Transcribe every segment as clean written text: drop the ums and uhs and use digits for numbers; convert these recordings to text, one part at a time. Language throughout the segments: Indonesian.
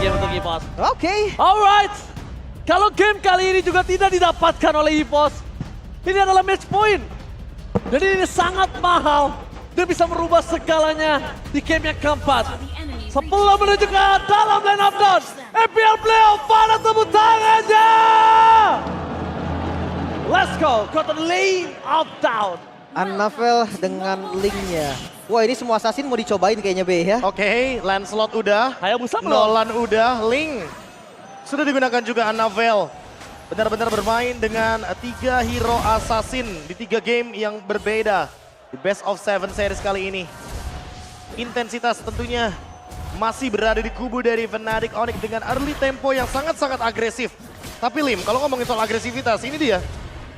game untuk EVOS. Oke. Alright, kalau game kali ini juga tidak didapatkan oleh EVOS, ini adalah match point. Jadi ini sangat mahal. Dia bisa merubah segalanya di game yang keempat. Sebelum menuju ke dalam line up down, EPL Playoff, pada tepuk tangannya! Let's go, ke the lane of down. Annavel dengan linknya. Wah ini semua assassin mau dicobain kayaknya B ya. Oke, Lancelot udah, Hayabusa belum? Nolan udah, Ling sudah digunakan juga Annavel. Benar-benar bermain dengan 3 hero assassin di 3 game yang berbeda. Di Best of 7 series kali ini. Intensitas tentunya masih berada di kubu dari Fnatic Onyx dengan early tempo yang sangat-sangat agresif. Tapi Lim, kalau ngomongin soal agresivitas, ini dia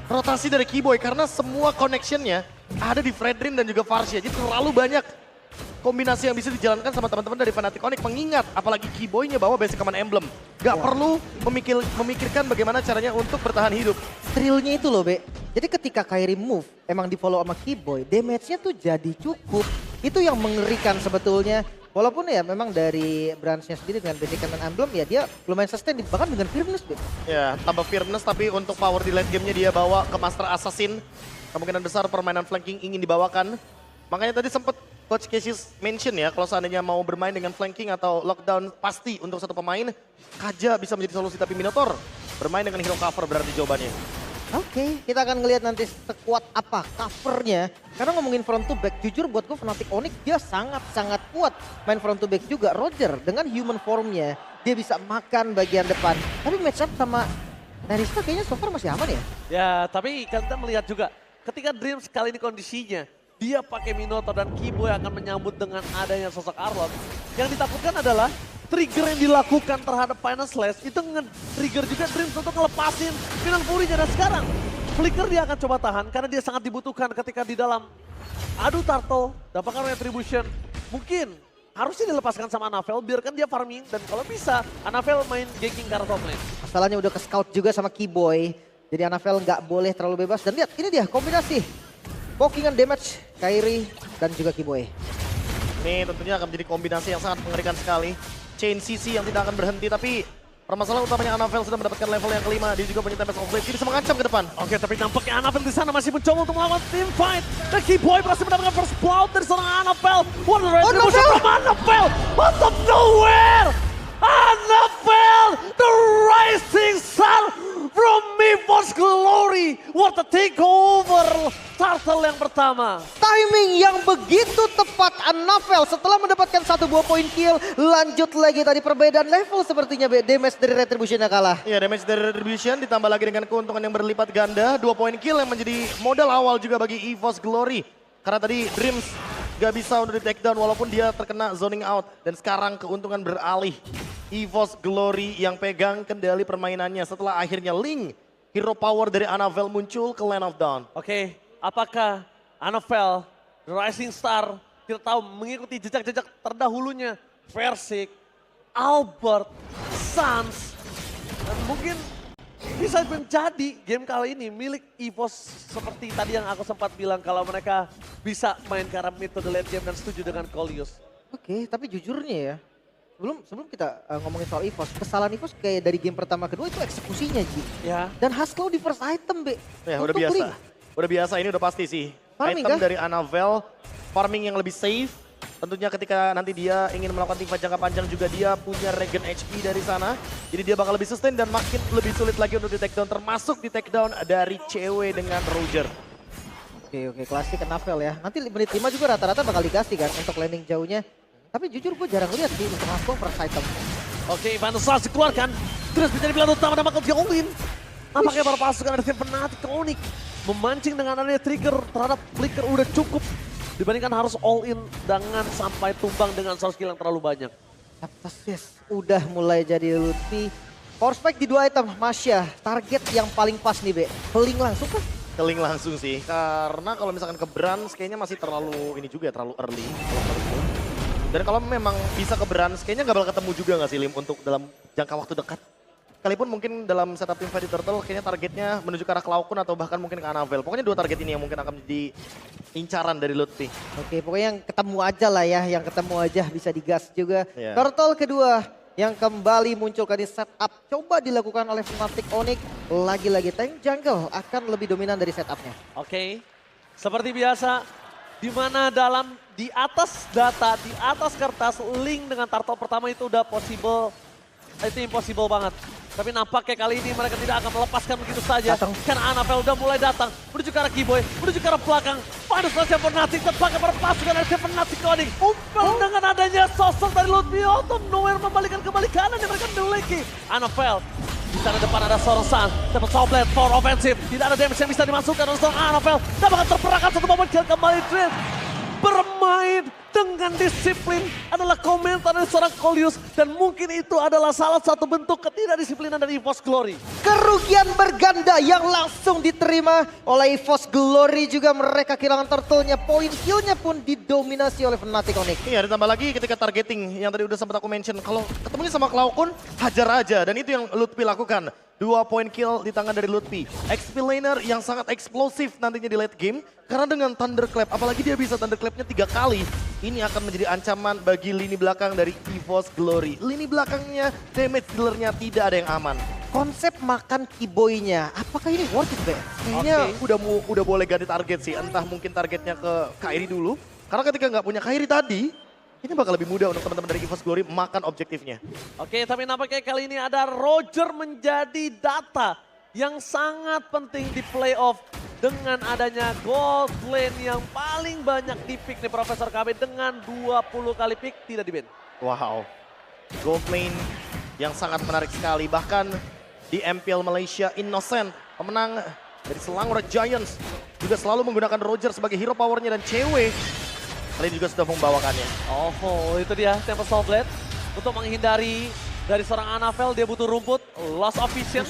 rotasi dari Keyboy karena semua connectionnya ada di Fredrin dan juga Farsia. Jadi terlalu banyak kombinasi yang bisa dijalankan sama teman-teman dari Fnatic Onyx. Mengingat apalagi Keyboy-nya bawa basic command emblem. Gak perlu memikirkan bagaimana caranya untuk bertahan hidup. Thrillnya itu loh Be. Jadi ketika Kairi move emang di follow sama Keyboy, damage-nya tuh jadi cukup. Itu yang mengerikan sebetulnya. Walaupun ya memang dari branch-nya sendiri dengan basic command emblem ya dia lumayan sustain bahkan dengan firmness Be. Ya, tambah firmness tapi untuk power di late game-nya dia bawa ke Master Assassin. Kemungkinan besar permainan flanking ingin dibawakan. Makanya tadi sempat Coach Cassius mention ya, kalau seandainya mau bermain dengan flanking atau lockdown pasti untuk satu pemain, Kaja bisa menjadi solusi, tapi Minotaur bermain dengan hero cover berarti jawabannya. Oke, kita akan ngelihat nanti sekuat apa covernya. Karena ngomongin front to back, jujur buat gue Fnatic Onyx dia sangat-sangat kuat. Main front to back juga, Roger dengan human formnya, dia bisa makan bagian depan. Tapi match up sama Nerista kayaknya so far masih aman ya? Ya, tapi kita melihat juga ketika Dreams kali ini kondisinya, dia pakai Minotaur dan Keyboy akan menyambut dengan adanya sosok Arlott. Yang ditakutkan adalah trigger yang dilakukan terhadap Final Slash itu nge-trigger juga Dreams untuk ngelepasin Final Fury-nya. Dan sekarang Flicker dia akan coba tahan karena dia sangat dibutuhkan ketika di dalam adu turtle, dapatkan retribution. Mungkin harusnya dilepaskan sama Annavel, biarkan dia farming dan kalau bisa Annavel main ganking ke arah top lane. Masalahnya udah ke scout juga sama Keyboy. Jadi Annavel nggak boleh terlalu bebas. Dan lihat ini dia kombinasi pokingan damage Kairi dan juga Keyboy. Ini tentunya akan menjadi kombinasi yang sangat mengerikan sekali. Chain CC yang tidak akan berhenti, tapi permasalahan utamanya Annavel sudah mendapatkan level yang kelima. Dia juga punya Tempest of Blade, dia bisa mengancam ke depan. Oke, tapi nampaknya Annavel di sana masih mencoba untuk melawan team fight. Dan Keyboy berhasil mendapatkan first blood dari seorang Annavel. What a retribution from Annavel out of nowhere! Annavel, the rising sun from EVOS Glory. What a takeover turtle yang pertama. Timing yang begitu tepat Annavel setelah mendapatkan 1 buah poin kill. Lanjut lagi tadi perbedaan level sepertinya damage dari Retribution-nya kalah. Iya, damage dari Retribution ditambah lagi dengan keuntungan yang berlipat ganda. 2 poin kill yang menjadi modal awal juga bagi EVOS Glory. Karena tadi Dreams gak bisa untuk di take down walaupun dia terkena zoning out. Dan sekarang keuntungan beralih. EVOS Glory yang pegang kendali permainannya setelah akhirnya Ling, hero power dari Annavel muncul ke Land of Dawn. Oke, apakah Annavel, the rising star, kita tahu mengikuti jejak-jejak terdahulunya, Versik, Albert, Sans, dan mungkin bisa menjadi game kali ini milik EVOS seperti tadi yang aku sempat bilang kalau mereka bisa main ke arah mid to the late game dan setuju dengan Colius. Oke, tapi jujurnya ya, sebelum kita ngomongin soal EVOS, kesalahan EVOS kayak dari game pertama kedua itu eksekusinya Ji. Ya. Dan Haskell di first item Be. Ya udah Untuk biasa. Ling. Udah biasa, ini udah pasti sih. Farming Item kah? dari Annavel, farming yang lebih safe. Tentunya ketika nanti dia ingin melakukan team fight jangka panjang juga dia punya regen HP dari sana. Jadi dia bakal lebih sustain dan makin lebih sulit lagi untuk di take down. Termasuk di take down dari cewek dengan Roger. Oke, klasik Annavel ya. Nanti menit 5 juga rata-rata bakal dikasih kan untuk landing jauhnya. Tapi jujur gue jarang lihat sih untuk Haskell first item. Oke, Van der Sar dikeluarkan. Terus menjadi pilihan utama dan bakal diolin. Nampaknya para pasukan dari tim Fnatic Onyx memancing dengan adanya trigger terhadap Flicker udah cukup. Dibandingkan harus all in dengan sampai tumbang dengan source skill yang terlalu banyak. Atas yes, udah mulai jadi Lutfi. Power spike di 2 item, Masya. Target yang paling pas nih Be. Peling langsung kan? Keling langsung sih. Karena kalau misalkan ke Brands kayaknya masih terlalu ini juga ya, terlalu early. Dan kalau memang bisa ke Brands kayaknya gak bakal ketemu juga gak sih Lim untuk dalam jangka waktu dekat. Sekalipun mungkin dalam setup tim fight di Turtle kayaknya targetnya menuju ke arah Cloud Kun atau bahkan mungkin ke Annavel. Pokoknya 2 target ini yang mungkin akan menjadi incaran dari Lutfi. Oke, pokoknya yang ketemu aja lah ya, yang ketemu aja bisa digas juga. Iya. Turtle kedua, yang kembali munculkan di setup. Coba dilakukan oleh Fnatic Onyx. Lagi-lagi tank jungle akan lebih dominan dari setupnya. Oke, seperti biasa, di mana di atas data, di atas kertas, link dengan turtle pertama itu udah possible, itu impossible banget. Tapi nampaknya kali ini mereka tidak akan melepaskan begitu saja. Karena Anavel udah mulai datang, menuju ke arah Kiboy, menuju ke arah belakang. Final Slash Fnatic terpakai pada pasukan dari Fnatic Onyx. Dengan adanya sosok dari Lutfi Autumn Nowhere membalikan kembali kanan yang mereka miliki. Anavel. Di sana depan ada seorang Sun, dapat Soulblade, power offensive. Tidak ada damage yang bisa dimasukkan oleh seorang Anavel. Dapatkan terperangkat satu momen kill kembali Drill. Bermain dengan disiplin adalah komentar dari seorang Colius. Dan mungkin itu adalah salah satu bentuk ketidakdisiplinan dari EVOS Glory. Kerugian berganda yang langsung diterima oleh EVOS Glory, juga mereka kehilangan turtle-nya. Poin kill-nya pun didominasi oleh Fnatic Onyx. Iya, ditambah lagi ketika targeting yang tadi udah sempat aku mention. Kalau ketemunya sama Cloud hajar aja. Dan itu yang Lutfi lakukan. 2 poin kill di tangan dari Lutfi. XP laner yang sangat eksplosif nantinya di late game. Karena dengan Thunderclap, apalagi dia bisa Thunderclap-nya 3 kali. Ini akan menjadi ancaman bagi lini belakang dari EVOS Glory. Lini belakangnya, damage dealer-nya tidak ada yang aman. Konsep makan Kiboy-nya, apakah ini worth it, Be? Kayaknya udah boleh ganti target sih. Entah mungkin targetnya ke Kairi dulu. Karena ketika nggak punya Kairi tadi, ini bakal lebih mudah untuk teman-teman dari EVOS Glory makan objektifnya. Oke, tapi nampaknya kali ini ada Roger menjadi data yang sangat penting di playoff. Dengan adanya gold lane yang paling banyak di pick nih Profesor KB dengan 20 kali pick tidak di ban. Wow, gold lane yang sangat menarik sekali. Bahkan di MPL Malaysia Innocent, pemenang dari Selangor Giants, juga selalu menggunakan Roger sebagai hero powernya dan cewek. Kali ini juga sudah membawakannya. Oh, itu dia Temple Soulblade. Untuk menghindari dari seorang Anavel, dia butuh rumput, loss of vision.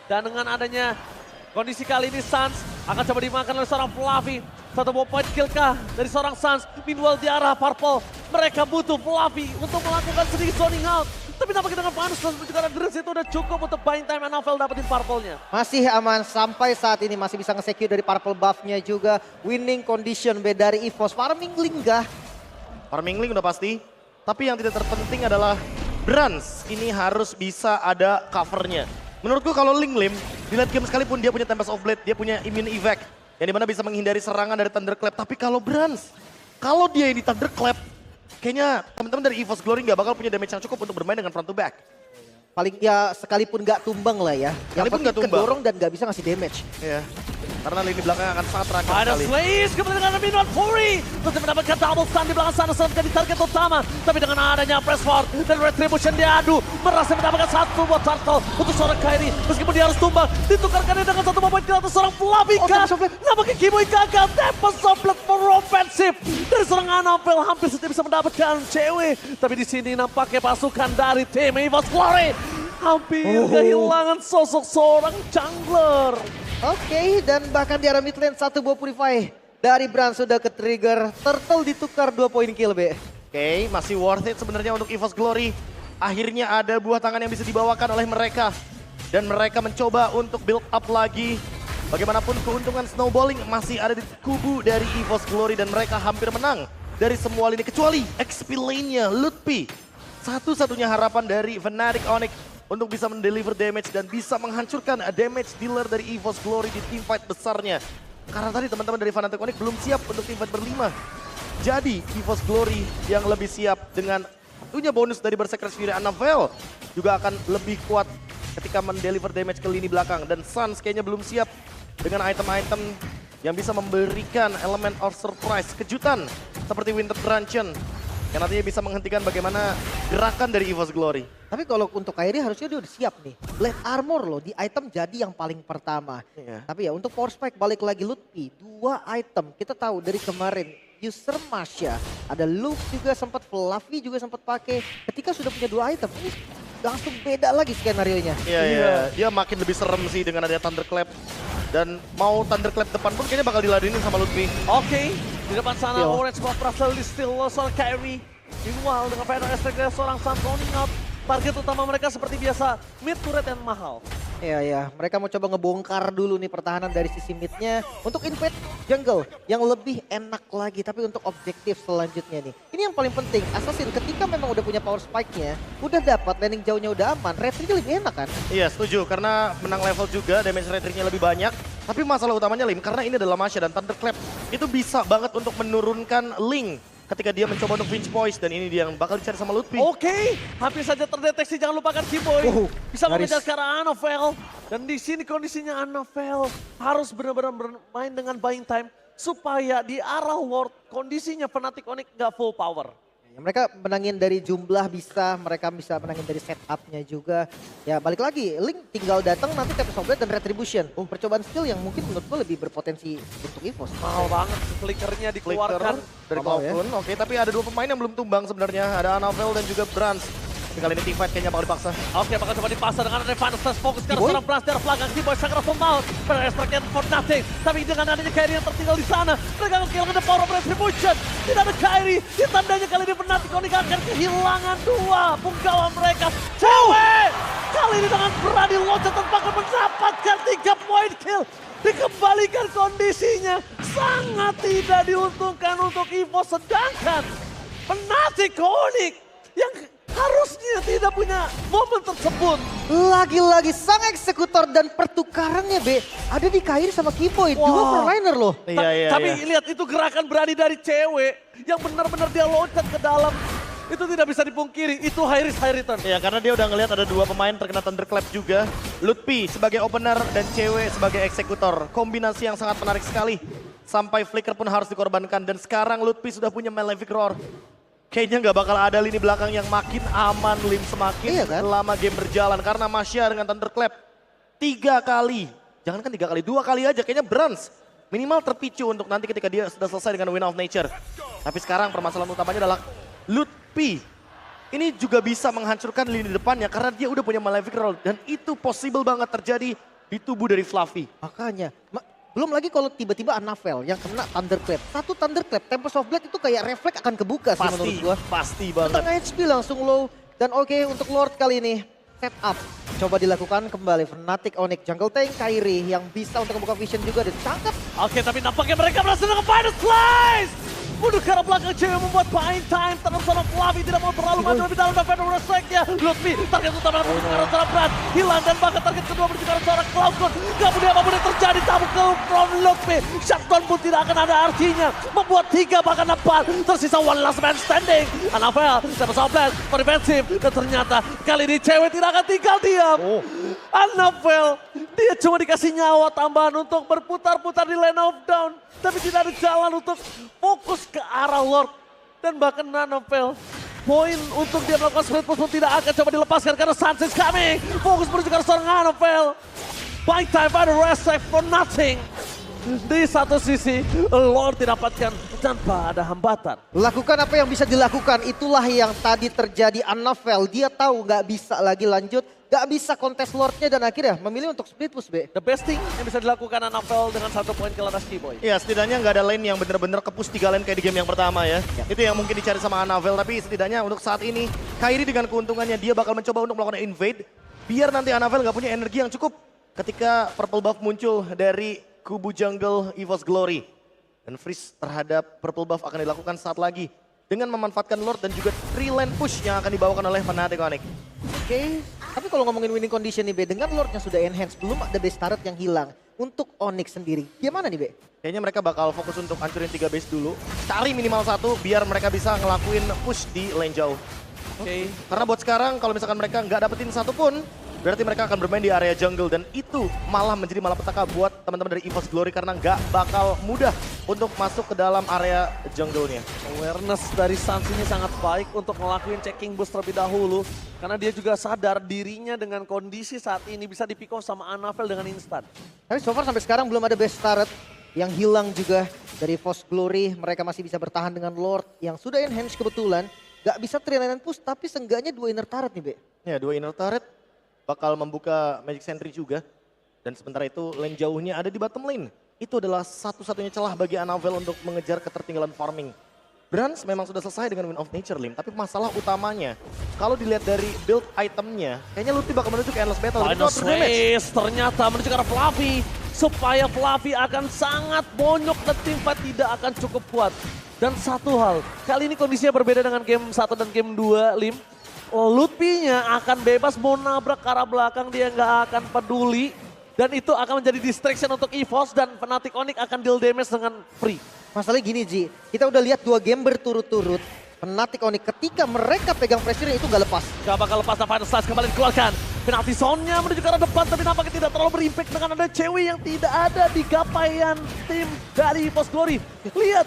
Dan dengan adanya kondisi kali ini Suns akan coba dimakan oleh seorang Fluffy. Satu buah point kill kah dari seorang Suns. Meanwhile di arah Purple, mereka butuh Fluffy untuk melakukan sedikit zoning out. Tapi nampaknya dengan Panus dan juga Dres itu udah cukup untuk buying time Anavel dapetin Purple-nya. Masih aman sampai saat ini, masih bisa nge-secure dari Purple buff-nya juga. Winning condition B dari EVOS. Farming Lingga. Farming Link udah pasti. Tapi yang tidak terpenting adalah Brans. Ini harus bisa ada covernya. Menurutku kalau Lim di late game sekalipun dia punya Tempest of Blade, dia punya Immune Evac. Yang dimana bisa menghindari serangan dari Thunderclap. Tapi kalau Brans, kalau dia ini Thunderclap, kayaknya teman-teman dari EVOS Glory nggak bakal punya damage yang cukup untuk bermain dengan front to back. Paling ya sekalipun nggak tumbang lah ya. Yang Sekalipun penting nggak tumbang. kedorong dan nggak bisa ngasih damage. Iya. Karena lini belakang akan sangat terancam Ada sekali. Slays kembali dengan Minuan Fury. Terus mendapatkan double stun di belakang sana saat menjadi target utama. Tapi dengan adanya press forward dan retribution diadu. Merasa mendapatkan satu buat turtle untuk seorang Kairi. Meskipun dia harus tumbang. Ditukarkannya dengan satu momen kill atau seorang Flavika. Nampaknya Kiboy gagal. Tempest Soulblade for offensive. Dari seorang Anavel hampir saja bisa mendapatkan cewek. Tapi di sini nampaknya pasukan dari tim EVOS Glory hampir kehilangan sosok seorang jungler. Oke, dan bahkan di arah mid lane satu buah Purify dari Brand sudah ke trigger. Turtle ditukar 2 poin kill, Be. Oke, masih worth it sebenarnya untuk EVOS Glory. Akhirnya ada buah tangan yang bisa dibawakan oleh mereka. Dan mereka mencoba untuk build up lagi. Bagaimanapun keuntungan snowballing masih ada di kubu dari EVOS Glory. Dan mereka hampir menang dari semua lini. Kecuali XP lane-nya, Lutfi. Satu-satunya harapan dari Fnatic Onyx untuk bisa mendeliver damage dan bisa menghancurkan damage dealer dari EVOS Glory di teamfight besarnya. Karena tadi teman-teman dari Fnatic Onyx belum siap untuk teamfight berlima. Jadi EVOS Glory yang lebih siap dengan tentunya bonus dari Berserker Fury Anavel juga akan lebih kuat ketika mendeliver damage ke lini belakang. Dan Suns kayaknya belum siap dengan item-item yang bisa memberikan elemen of surprise, kejutan seperti Winter Truncheon. Yang nantinya bisa menghentikan bagaimana gerakan dari EVOS Glory. Tapi kalau untuk Kairi harusnya dia udah siap nih. Blade Armor loh, di item jadi yang paling pertama. Iya. Tapi ya untuk Power Spike balik lagi Lutfi. 2 item, kita tahu dari kemarin. User Masya, ada Luke juga sempat, Fluffy juga sempat pakai. Ketika sudah punya 2 item, ini langsung beda lagi skenario-nya. Iya, dia makin lebih serem sih dengan adanya Thunderclap. Dan mau Thunderclap depan pun kayaknya bakal diladenin sama Lutfi. Oke, di depan sana Orange Buff berhasil di steal soal Kairi. Meanwhile dengan Final Aspect dari seorang Sun running out. Target utama mereka seperti biasa, mid turret yang mahal. Iya, ya. Mereka mau coba ngebongkar dulu nih pertahanan dari sisi midnya untuk invade jungle yang lebih enak lagi. Tapi untuk objektif selanjutnya nih. Ini yang paling penting. Assassin ketika memang udah punya power spike-nya, udah dapat landing jauhnya udah aman, retry-nya lebih enak kan? Iya setuju, karena menang level juga, damage rate-nya lebih banyak. Tapi masalah utamanya Lim, karena ini adalah Masya dan Thunderclap. Itu bisa banget untuk menurunkan Link ketika dia mencoba untuk pinch poise. Dan ini dia yang bakal dicari sama Lutfi. Oke, hampir saja terdeteksi. Jangan lupakan Kiboy. Bisa nyaris. mengejar ke arah Anavel. Dan di sini kondisinya Anavel harus benar-benar bermain dengan buying time. Supaya di arah Ward kondisinya Fnatic Onyx nggak full power. Ya, mereka menangin dari jumlah bisa, mereka bisa menangin dari setupnya juga. Ya balik lagi, Link tinggal datang nanti Tempest of Blade dan Retribution. Percobaan skill yang mungkin menurut gue lebih berpotensi untuk EVOS. Mahal banget flickernya Flicker dikeluarkan. dari Mau ya. Cloudrunner. Oke, tapi ada dua pemain yang belum tumbang sebenarnya. Ada Anavel dan juga Brans. Tapi kali ini teamfight kayaknya bakal dipaksa. Oke, bakal coba dipasang dengan Revanis fokus ke Kiboy? seorang Blast dari belakang. Kiboy sangat pemaut. Berextraction for nothing. Tapi dengan adanya Kairi yang tertinggal di sana, mereka akan kehilangan the power of retribution. Tidak ada Kairi. Tandanya kali ini Fnatic Onyx akan kehilangan dua punggawa mereka. Cewek! Kali ini dengan berani loncat tanpa akan mendapatkan 3 point kill. Dikembalikan kondisinya. Sangat tidak diuntungkan untuk EVOS. Sedangkan Fnatic Onyx yang harusnya tidak punya momen tersebut. Lagi-lagi sang eksekutor dan pertukarannya B ada di Kairi sama Kiboy, dua Wah. frontliner loh. Tapi lihat itu gerakan berani dari cewek yang benar-benar dia loncat ke dalam. Itu tidak bisa dipungkiri, itu high risk high return. Ya karena dia udah ngelihat ada dua pemain terkena Thunderclap juga. Lutfi sebagai opener dan cewek sebagai eksekutor. Kombinasi yang sangat menarik sekali. Sampai Flicker pun harus dikorbankan. Dan sekarang Lutfi sudah punya Malefic Roar. Kayaknya nggak bakal ada lini belakang yang makin aman Lim semakin Iya kan? lama game berjalan. Karena Masya dengan Thunderclap 3 kali. Jangan kan 3 kali, 2 kali aja kayaknya Brans. Minimal terpicu untuk nanti ketika dia sudah selesai dengan Win of Nature. Tapi sekarang permasalahan utamanya adalah Lutfi. Ini juga bisa menghancurkan lini depannya karena dia udah punya Malefic Roar. Dan itu possible banget terjadi di tubuh dari Fluffy. Makanya, belum lagi kalau tiba-tiba Anavel yang kena Thunderclap. Satu Thunderclap, Tempest of Blade itu kayak refleks akan kebuka sih menurut gua. Pasti banget. Setengah HP langsung low. Dan oke untuk Lord kali ini, setup. Coba dilakukan kembali Fnatic Onyx Jungle Tank Kairi yang bisa untuk membuka vision juga dan ditangkap. Oke, tapi nampaknya mereka berhasil dengan final slice. Mundur ke arah belakang cewek membuat buying time. Terus sama Fluffy tidak mau terlalu maju lebih dalam dan Venom Respect-nya. Lutfi target utama menuju ke arah seorang Brand. Hilang dan bahkan target kedua menuju ke arah seorang Cloudgon. Gak peduli apapun yang terjadi, tabuk ke from Lutfi. Shutdown pun tidak akan ada artinya. Membuat 3 bahkan 4. Tersisa one last man standing. Anavel, dapat softland, defensif. Dan ternyata kali ini cewek tidak akan tinggal diam. Anavel, dia cuma dikasih nyawa tambahan untuk berputar-putar di lane of down. Tapi tidak ada jalan untuk fokus ke arah Lord. Dan bahkan Anavel, poin untuk dia melakukan split push pun tidak akan coba dilepaskan karena Sunset coming. Fokus menuju ke arah seorang Anavel. Buying time by the rest for nothing. Di satu sisi, Lord didapatkan tanpa ada hambatan. Lakukan apa yang bisa dilakukan, itulah yang tadi terjadi Anavel. Dia tahu nggak bisa lagi lanjut, nggak bisa kontes Lordnya dan akhirnya memilih untuk split push B. The best thing yang bisa dilakukan Anavel dengan 1 poin kill atas Kiboy. Ya setidaknya nggak ada lane yang bener-bener kepus 3 lane kayak di game yang pertama ya. Itu yang mungkin dicari sama Anavel, tapi setidaknya untuk saat ini Kairi dengan keuntungannya dia bakal mencoba untuk melakukan invade. Biar nanti Anavel nggak punya energi yang cukup ketika purple buff muncul dari kubu jungle EVOS Glory. Dan freeze terhadap purple buff akan dilakukan saat lagi dengan memanfaatkan Lord dan juga 3 lane push yang akan dibawakan oleh Fnatic Onyx. Oke, tapi kalau ngomongin winning condition nih B, dengan Lordnya sudah enhance, belum ada base turret yang hilang. Untuk Onyx sendiri, gimana nih B? Kayaknya mereka bakal fokus untuk hancurin 3 base dulu. Cari minimal 1 biar mereka bisa ngelakuin push di lane jauh. Oke. Karena buat sekarang kalau misalkan mereka nggak dapetin 1 pun, berarti mereka akan bermain di area jungle. Dan itu malah menjadi malapetaka buat teman-teman dari EVOS Glory karena nggak bakal mudah untuk masuk ke dalam area jungle-nya. Awareness dari Sans ini sangat baik untuk ngelakuin checking boost terlebih dahulu. Karena dia juga sadar dirinya dengan kondisi saat ini bisa di-pick off sama Anavel dengan instan. Tapi so far sampai sekarang belum ada base turret yang hilang juga dari EVOS Glory. Mereka masih bisa bertahan dengan Lord yang sudah enhance kebetulan. Gak bisa 3 lane push tapi seenggaknya 2 inner turret nih B. Ya 2 inner turret bakal membuka Magic Sentry juga. Dan sementara itu lane jauhnya ada di bottom lane. Itu adalah satu-satunya celah bagi Anavel untuk mengejar ketertinggalan farming. Brans memang sudah selesai dengan Win of Nature, Lim. Tapi masalah utamanya, kalau dilihat dari build itemnya, kayaknya Lutfi bakal menuju ke Endless Battle. Final Space ternyata menuju ke arah Fluffy. Supaya Fluffy akan sangat bonyok dan teamfight tidak akan cukup kuat. Dan satu hal, kali ini kondisinya berbeda dengan game 1 dan game 2, Lim. Lutfi-nya akan bebas mau nabrak ke arah belakang, dia nggak akan peduli. Dan itu akan menjadi distraction untuk EVOS dan Fnatic Onyx akan deal damage dengan free. Masalahnya gini Ji, kita udah lihat 2 game berturut-turut. Fnatic Onyx ketika mereka pegang pressure itu gak lepas. Gak bakal lepas dan Final Slice kembali dikeluarkan. Penalti zone-nya menuju ke arah depan tapi nampaknya tidak terlalu berimpact dengan ada cewek yang tidak ada di gapaian tim dari EVOS Glory. Lihat,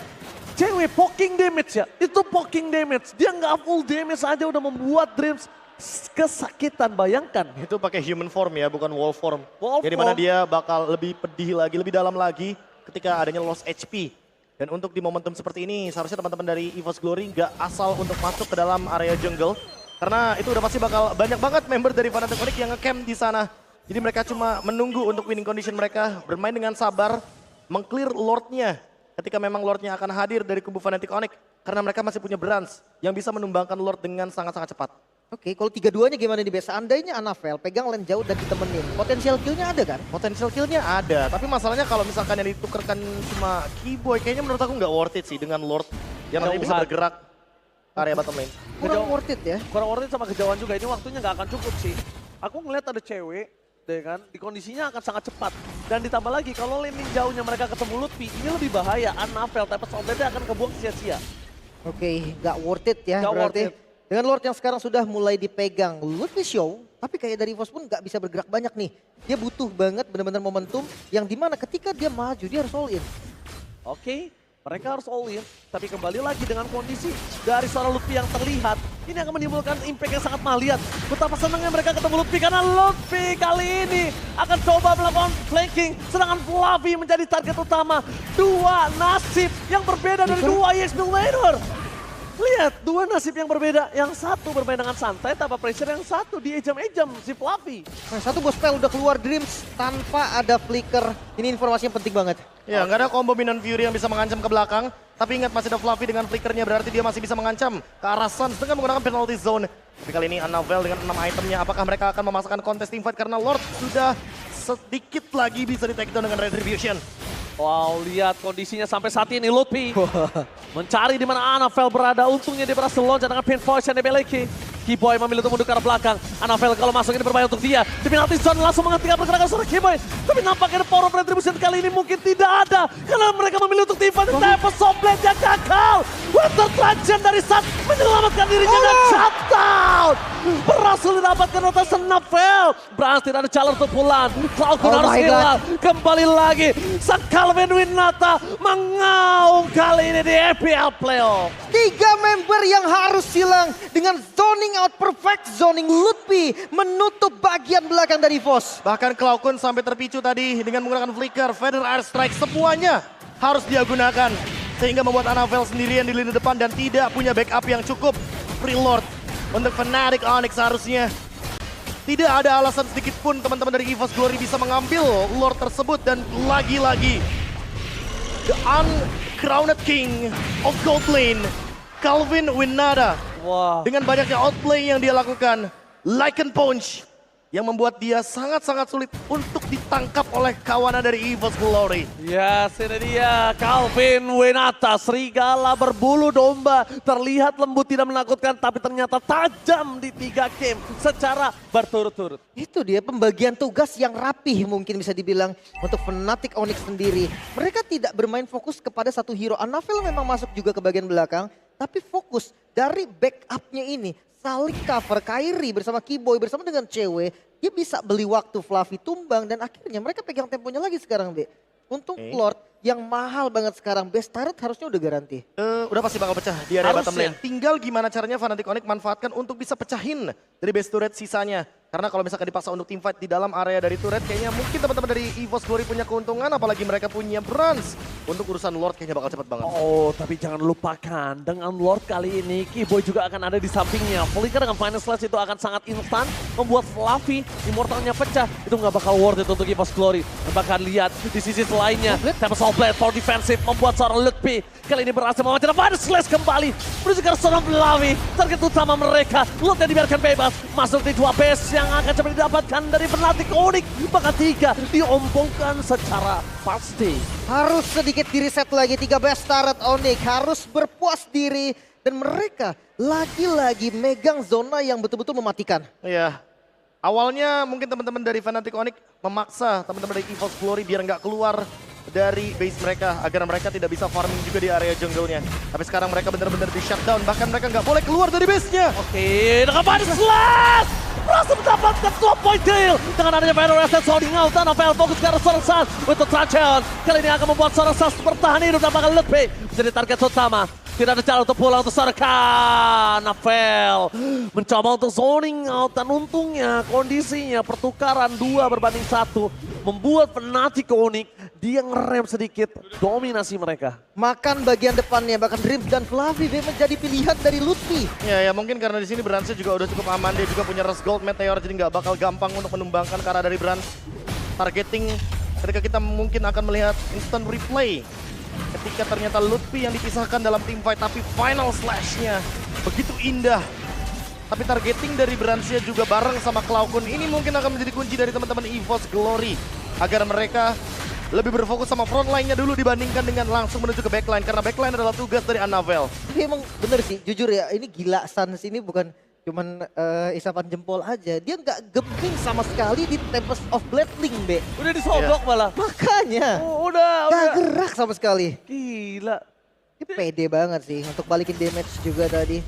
cewek poking damage ya, itu poking damage. Dia nggak full damage aja udah membuat Dreams kesakitan, bayangkan. Itu pakai human form ya, bukan wall form. Wall Jadi mana form. dia bakal lebih pedih lagi, lebih dalam lagi ketika adanya lost HP. Dan untuk di momentum seperti ini, seharusnya teman-teman dari EVOS Glory nggak asal untuk masuk ke dalam area jungle. Karena itu udah pasti bakal banyak banget member dari Fnatic Onyx yang nge-camp di sana. Jadi mereka cuma menunggu untuk winning condition mereka, bermain dengan sabar, meng-clear Lord-nya. Ketika memang Lord-nya akan hadir dari kubu Fnatic Onyx. Karena mereka masih punya Brans yang bisa menumbangkan Lord dengan sangat-sangat cepat. Oke, kalau 3-2-nya gimana nih Bes? Seandainya Anavel pegang lane jauh dan ditemenin, potensial kill-nya ada kan? Potensial kill-nya ada, tapi masalahnya kalau misalkan yang ditukerkan cuma Keyboy, kayaknya menurut aku nggak worth it sih dengan Lord yang nanti bisa Kejauhan. bergerak ke area bottom lane. Kurang worth it ya. Kurang worth it sama kejauhan juga, ini waktunya nggak akan cukup sih. Aku ngeliat ada cewek, deh kan, di kondisinya akan sangat cepat. Dan ditambah lagi, kalau laning jauhnya mereka ketemu Lutfi, ini lebih bahaya. Anavel, tapi sobatnya akan kebuang sia-sia. Oke, nggak worth it ya Nggak berarti. worth it. Dengan Lord yang sekarang sudah mulai dipegang Lutfi Show, tapi kayak dari EVOS pun nggak bisa bergerak banyak nih. Dia butuh banget benar-benar momentum yang dimana ketika dia maju dia harus all in. Oke, mereka harus all in, tapi kembali lagi dengan kondisi dari seorang Lutfi yang terlihat, ini akan menimbulkan impact yang sangat melihat. Betapa senangnya mereka ketemu Lutfi, karena Lutfi kali ini akan coba melakukan flanking, sedangkan Fluffy menjadi target utama. Dua nasib yang berbeda dari dua EX Builder. Lihat, dua nasib yang berbeda. Yang satu bermain dengan santai tanpa pressure, yang satu diejam-ejam si Fluffy. Nah, satu bos spell udah keluar Dreams tanpa ada flicker. Ini informasi yang penting banget. Ya, nggak ada combo Minion Fury yang bisa mengancam ke belakang. Tapi ingat masih ada Fluffy dengan flickernya, berarti dia masih bisa mengancam ke arah Suns dengan menggunakan penalty zone. Tapi kali ini Anavel dengan 6 itemnya, apakah mereka akan memasakkan kontes teamfight karena Lord sudah sedikit lagi bisa di take down dengan Retribution. Wow, lihat kondisinya sampai saat ini Lutfi mencari di mana Anavel berada. Untungnya dia berhasil loncat dengan pin voice yang dimiliki. Keyboy memilih untuk mundur ke arah belakang. Anavel kalau masuk ini berbahaya untuk dia. Di penalty zone langsung menghentikan pergerakan seorang Keyboy. Tapi nampaknya power of retribution kali ini mungkin tidak ada. Karena mereka memilih untuk teamfight. Tapi Soblade-nya gagal. Water Trajan dari Sun menyelamatkan dirinya dan shutdown. Berhasil didapatkan atas Anavel. Brans tidak ada jalan untuk pulang. Falcon Oh harus my God. hilang. Kembali lagi. Sang Calvin Winata mengaung kali ini di EPL Playoff. 3 member yang harus hilang dengan zoning out perfect zoning Lutfi menutup bagian belakang dari EVOS. Bahkan Cloudcon sampai terpicu tadi dengan menggunakan flicker, Feather Air Strike, semuanya harus dia gunakan. Sehingga membuat Anavel sendirian di lini depan dan tidak punya backup yang cukup. Free Lord untuk Fnatic Onyx harusnya. Tidak ada alasan sedikit pun teman-teman dari EVOS Glory bisa mengambil Lord tersebut. Dan lagi-lagi, the uncrowned king of Gold Lane, Calvin Winata. Wah. Dengan banyaknya outplay yang dia lakukan, Lycan Punch yang membuat dia sangat-sangat sulit untuk ditangkap oleh kawanan dari EVOS Glory. Ya, ini dia Calvin Winata, serigala berbulu domba. Terlihat lembut tidak menakutkan, tapi ternyata tajam di 3 game secara berturut-turut. Itu dia pembagian tugas yang rapih mungkin bisa dibilang untuk Fnatic Onyx sendiri. Mereka tidak bermain fokus kepada satu hero. Anavel memang masuk juga ke bagian belakang, tapi fokus dari backupnya ini. Saling cover Kairi bersama Keyboy bersama dengan cewek. Dia bisa beli waktu Fluffy tumbang dan akhirnya mereka pegang temponya lagi sekarang Be. Untung Lord yang mahal banget sekarang. Best turret harusnya udah garanti. Udah pasti bakal pecah di area bottom lane. Tinggal gimana caranya Fnatic Onyx manfaatkan untuk bisa pecahin dari base turret sisanya. Karena kalau misalkan dipaksa untuk teamfight di dalam area dari turret, kayaknya mungkin teman-teman dari EVOS Glory punya keuntungan, apalagi mereka punya Brans. Untuk urusan Lord kayaknya bakal cepat banget. Oh, tapi jangan lupakan dengan Lord kali ini, Keyboy juga akan ada di sampingnya. Flicker dengan Final Slash itu akan sangat instan, membuat Fluffy, Immortalnya pecah. Itu nggak bakal worth it untuk EVOS Glory. Dan bahkan lihat di sisi lainnya, Tempest of Blade for defensive membuat seorang Lutfi kali ini berhasil memecahkan Final Slash kembali. Menuju ke seorang Fluffy, target utama mereka. Lord yang dibiarkan bebas, masuk di 2 base yang akan cepat didapatkan dari Fnatic Onyx. Bahkan 3 diompongkan secara pasti. Harus sedikit di-reset lagi 3 best turret Onyx. Harus berpuas diri. Dan mereka lagi-lagi megang zona yang betul-betul mematikan. Iya. Awalnya mungkin teman-teman dari Fnatic Onyx memaksa teman-teman dari EVOS Glory biar nggak keluar dari base mereka. Agar mereka tidak bisa farming juga di area jungle-nya. Tapi sekarang mereka benar-benar di shutdown. Bahkan mereka nggak boleh keluar dari base-nya. Oke, dengan Final Slash! Berhasil mendapatkan 2 point kill. Dengan adanya Final Reset sounding out. Dan Novel fokus ke arah seorang Sans untuk Tracheon. Kali ini akan membuat seorang Sans bertahan hidup dan bakal Lutfi menjadi target utama. Tidak ada cara untuk pulang untuk Sarkan. Novel mencoba untuk zoning out. Dan untungnya kondisinya pertukaran 2 berbanding 1. Membuat Fnatic Onyx dia ngerem sedikit dominasi mereka. Makan bagian depannya, bahkan Dreams dan Fluffy menjadi pilihan dari Lutfi. Ya mungkin karena di sini Bransnya juga udah cukup aman. Dia juga punya Rust Gold Meteor, jadi nggak bakal gampang untuk menumbangkan ke arah dari Brans. Targeting ketika kita mungkin akan melihat instant replay. Ketika ternyata Lutfi yang dipisahkan dalam teamfight, tapi Final Slash-nya begitu indah. Tapi targeting dari Bransnya juga bareng sama Cloudcon ini mungkin akan menjadi kunci dari teman-teman EVOS Glory. Agar mereka lebih berfokus sama front line-nya dulu dibandingkan dengan langsung menuju ke backline. Karena backline adalah tugas dari Anavel. Tapi emang bener sih, jujur ya, ini gila Sans ini bukan cuman isapan jempol aja. Dia nggak geming sama sekali di Tempest of Blade Link, Be. Udah disogok malah. Makanya, Oh, nggak udah. gerak sama sekali. Gila. Ini pede banget sih untuk balikin damage juga tadi.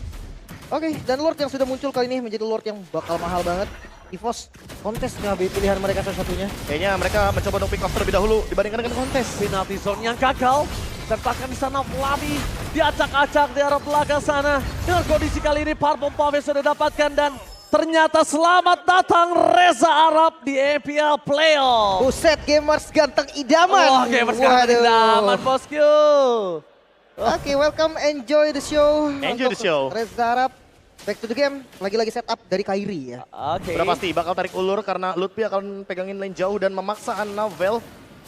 Oke, dan Lord yang sudah muncul kali ini menjadi Lord yang bakal mahal banget. EVOS kontes ngambil pilihan mereka salah satunya. Kayaknya mereka mencoba untuk pick off terlebih dahulu dibandingkan dengan kontes. Penalty zone yang gagal. Dan bahkan di sana Flavi diacak-acak di arah belakang sana. Dengan kondisi kali ini Purple Pave sudah dapatkan dan ternyata selamat datang Reza Arab di EPL Playoff. Buset, gamers ganteng idaman. Wah, gamers sekarang Waduh. idaman bosku. Oke, welcome, enjoy the show. Enjoy the show. Reza Arab, back to the game. Lagi-lagi setup dari Kairi ya. Oke. Udah pasti bakal tarik ulur karena Lutfi akan pegangin lane jauh dan memaksa Anavel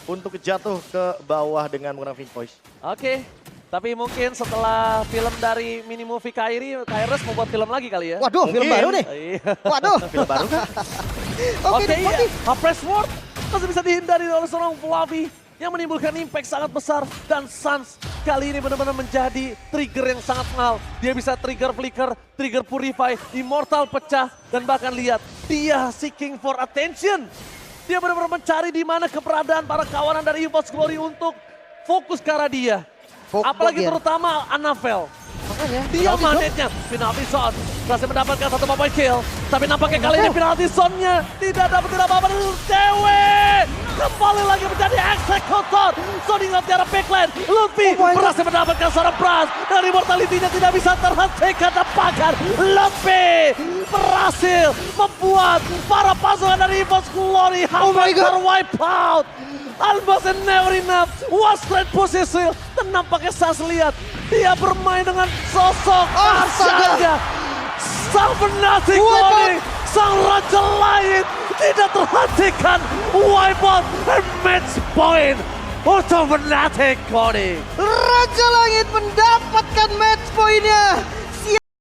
untuk jatuh ke bawah dengan menggunakan Pink Voice. Oke. Tapi mungkin setelah film dari mini movie Kairi, Kairos mau buat film lagi kali ya. Waduh, film Mungkin. baru nih. Iya. Waduh. Film baru kan? Oke, Oke, Putih. Press Ward masih bisa dihindari oleh seorang Flavi yang menimbulkan impact sangat besar. Dan Sans kali ini benar-benar menjadi trigger yang sangat mahal. Dia bisa trigger Flicker, trigger Purify, Immortal pecah. Dan bahkan lihat, dia seeking for attention. Dia benar-benar mencari di mana keberadaan para kawanan dari EVOS Glory untuk fokus ke arah dia. Apalagi ya. terutama Anavel. Makanya, Dia penalti zone. manetnya, penalty zone. Berhasil mendapatkan 1 point kill. Tapi nampaknya kali ini penalty zone-nya tidak dapat apa-apa dari Dewe. Kembali lagi menjadi eksekutor. Zoning out di arah backline. Lutfi berhasil mendapatkan seorang Brans. Dan immortality-nya tidak bisa terhentikan. Bahkan Lutfi berhasil membuat para pasukan dari EVOS Glory hampir terwipe out. Almost never enough. One straight position. Dan nampaknya Sans lihat. Dia bermain dengan sosok Arsanya. Sang Fnatic Onyx, sang raja langit tidak terhentikan. Wipe out and match point untuk Fnatic Onyx. Raja Langit mendapatkan match point-nya.